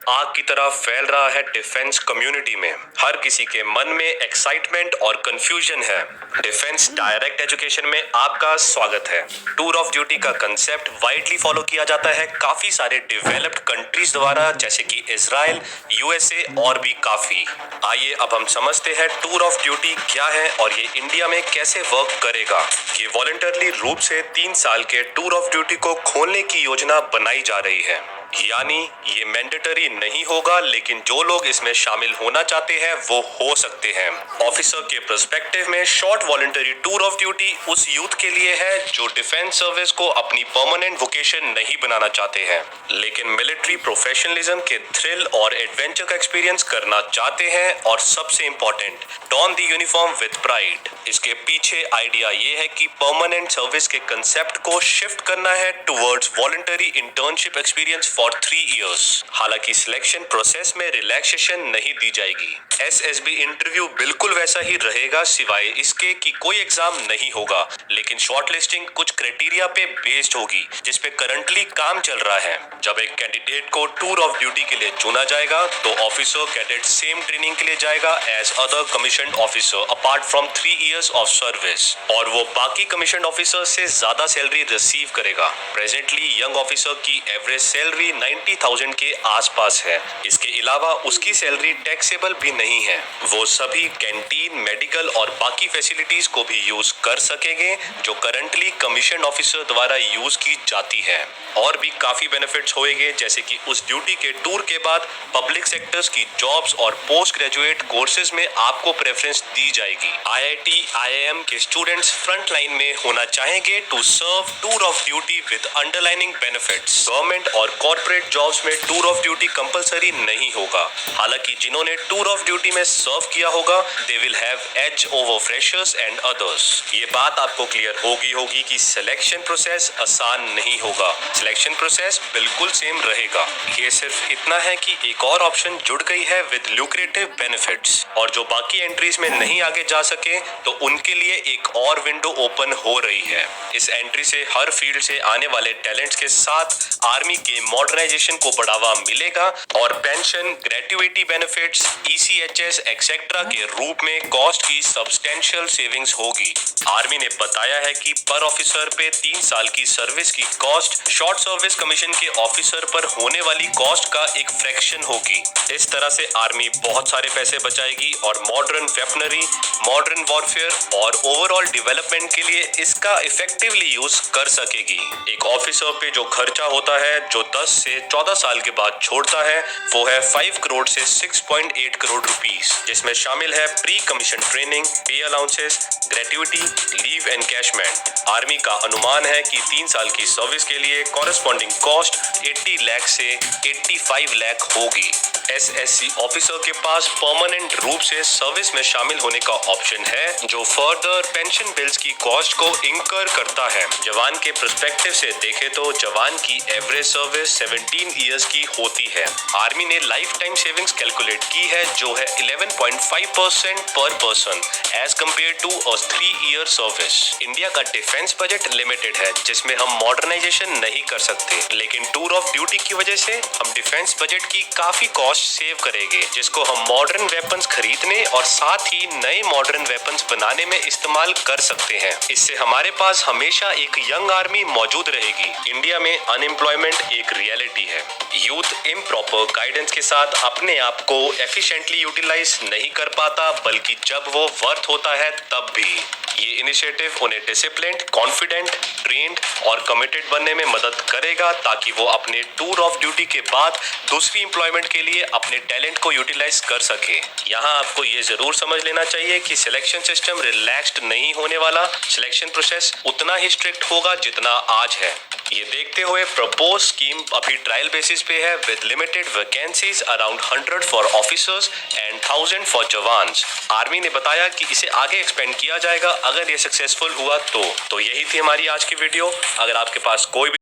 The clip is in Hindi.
आग की तरह फैल रहा है डिफेंस कम्युनिटी में। हर किसी के मन में एक्साइटमेंट और कंफ्यूजन है। डिफेंस डायरेक्ट एजुकेशन में आपका स्वागत है। टूर ऑफ ड्यूटी का कंसेप्ट वाइडली फॉलो किया जाता है काफी सारे डेवलप्ड कंट्रीज द्वारा, जैसे कि इजराइल, यूएसए और भी काफी। आइए अब हम समझते हैं टूर ऑफ ड्यूटी क्या है और ये इंडिया में कैसे वर्क करेगा। ये वॉलंटरली रूप से 3 साल के टूर ऑफ ड्यूटी को खोलने की योजना बनाई जा रही है। यानी ये मैंडेटरी नहीं होगा, लेकिन जो लोग इसमें शामिल होना चाहते हैं वो हो सकते हैं। ऑफिसर के पर्सपेक्टिव में short voluntary tour of duty उस यूथ के लिए है जो डिफेंस सर्विस को अपनी परमानेंट वोकेशन नहीं बनाना चाहते हैं, लेकिन मिलिट्री प्रोफेशनलिज्म के थ्रिल और एडवेंचर का एक्सपीरियंस करना चाहते हैं। और सबसे important, don the uniform with pride. इसके पीछे आइडिया ये है कि परमानेंट सर्विस के कंसेप्ट को शिफ्ट करना है towards voluntary internship experience for 3 years. हालांकि सिलेक्शन प्रोसेस में रिलैक्सेशन नहीं दी जाएगी। एसएसबी इंटरव्यू बिल्कुल वैसा ही रहेगा, सिवाय इसके कि कोई एग्जाम नहीं होगा, लेकिन शॉर्टलिस्टिंग कुछ क्राइटेरिया पे बेस्ड होगी जिस पे करंटली काम चल रहा है। जब एक कैंडिडेट को टूर ऑफ ड्यूटी के लिए चुना जाएगा तो ऑफिसर कैडेट सेम ट्रेनिंग के लिए जाएगा as other commission officer apart from 3 years of service, और वो बाकी कमीशन ऑफिसर से ज्यादा सैलरी रिसीव करेगा। प्रेजेंटली यंग ऑफिसर की एवरेज सैलरी 90,000 के आसपास है। इसके अलावा उसकी सैलरी टैक्सेबल भी नहीं है। वो सभी कैंटीन, मेडिकल और बाकी फैसिलिटीज को भी यूज कर सकेंगे जो करंटली कमीशन ऑफिसर द्वारा यूज की जाती है। और भी काफी बेनिफिट्स होंगे, जैसे कि उस ड्यूटी के टूर के बाद पब्लिक सेक्टर्स की जॉब्स और पोस्ट ग्रेजुएट कोर्सेज में आपको प्रेफरेंस दी जाएगी। आईआईटी, आईआईएम के स्टूडेंट्स फ्रंट लाइन में होना चाहेंगे to serve tour of duty with underlining benefits. Government और कॉर्पोरेट जॉब्स में टूर ऑफ ड्यूटी कंपलसरी नहीं होगा। हालांकि जिन्होंने टूर ऑफ ड्यूटी में सर्व किया होगा they will have edge over freshers and others. ये बात आपको क्लियर होगी कि सिलेक्शन प्रोसेस आसान नहीं होगा। सिलेक्शन प्रोसेस बिल्कुल सेम रहेगा। ये सिर्फ इतना है कि एक और ऑप्शन जुड़ गई है विद ल्यूक्रेटिव बेनिफिट्स, और जो बाकी एंट्रीज में नहीं आगे जा सके तो उनके लिए एक और विंडो ओपन हो रही है। इस एंट्री से हर फील्ड से आने वाले टैलेंट्स के साथ आर्मी के मॉडर्नाइजेशन को बढ़ावा मिलेगा और पेंशन, ग्रेट्युइटी बेनिफिट्स, ईसीएचएस एक्सेट्रा के रूप में कॉस्ट की सब्सटेंशियल सेविंग्स होगी। आर्मी ने बताया है कि पर ऑफिसर पे 3 साल की सर्विस की कॉस्ट शॉर्ट सर्विस कमीशन के ऑफिसर पर होने वाली कॉस्ट का एक फ्रैक्शन होगी। इस तरह से आर्मी बहुत सारे पैसे बचाएगी और मॉडर्न वेपनरी, मॉडर्न वॉरफेयर और ओवरऑल डेवलपमेंट के लिए इसका इफेक्टिवली यूज कर सकेगी। एक ऑफिसर पे जो खर्चा होता है जो 10 से 14 साल के बाद छोड़ता है वो है 5 करोड़ से 6.8 करोड़ रुपीस, जिसमें शामिल है प्री कमीशन ट्रेनिंग, पे अलाउंसेस, ग्रेट्युइटी, लीव एनकैशमेंट। आर्मी का अनुमान है कि 3 साल की सर्विस के लिए कॉरेस्पॉन्डिंग कॉस्ट 80 लाख से 85 लाख होगी। एसएससी ऑफिसर के पास परमानेंट रूप से सर्विस में शामिल होने का ऑप्शन है जो फर्दर पेंशन बिल्स की कॉस्ट को इंकर करता है। जवान के पर्सपेक्टिव से देखें तो जवान की एवरेज सर्विस 17 इयर्स की होती है। आर्मी ने लाइफ टाइम सेविंग्स कैलकुलेट की है जो है 11.5% पर person as compared to a 3 year service. India का डिफेंस बजट लिमिटेड है जिसमें हम मॉडर्नाइजेशन नहीं कर सकते, लेकिन टूर ऑफ ड्यूटी की वजह से हम डिफेंस बजट की काफी कॉस्ट सेव करेंगे, जिसको हम मॉडर्न वेपन्स खरीदने और साथ ही नए मॉडर्न वेपन्स बनाने में इस्तेमाल कर सकते हैं। इससे हमारे पास हमेशा एक यंग आर्मी मौजूद रहेगी। इंडिया में अनएम्प्लॉयमेंट एक रियलिटी है। यूथ इम्प्रॉपर गाइडेंस के साथ अपने आप को एफिशिएंटली यूटिलाइज नहीं कर पाता, बल्कि जब वो वर्थ होता है तब भी। ये इनिशिएटिव उन्हें डिसिप्लिन्ड, कॉन्फिडेंट, ट्रेन्ड और कमिटेड बनने में मदद करेगा ताकि वो अपने टूर ऑफ ड्यूटी के बाद दूसरी एम्प्लॉयमेंट के लिए अपने टैलेंट को यूटिलाइज कर सके। यहाँ आपको ये जरूर समझ लेना चाहिए कि सिलेक्शन सिस्टम रिलैक्स्ड नहीं होने वाला। सिलेक्शन प्रोसेस उतना ही स्ट्रिक्ट होगा जितना आज है। ये देखते हुए प्रपोज स्कीम अभी ट्रायल बेसिस पे है with limited vacancies around 100 for officers and 1000 for jawans. Army ने बताया कि इसे आगे एक्सपेंड किया जाएगा अगर ये सक्सेसफुल हुआ तो। यही थी हमारी आज की वीडियो। अगर आपके पास कोई भी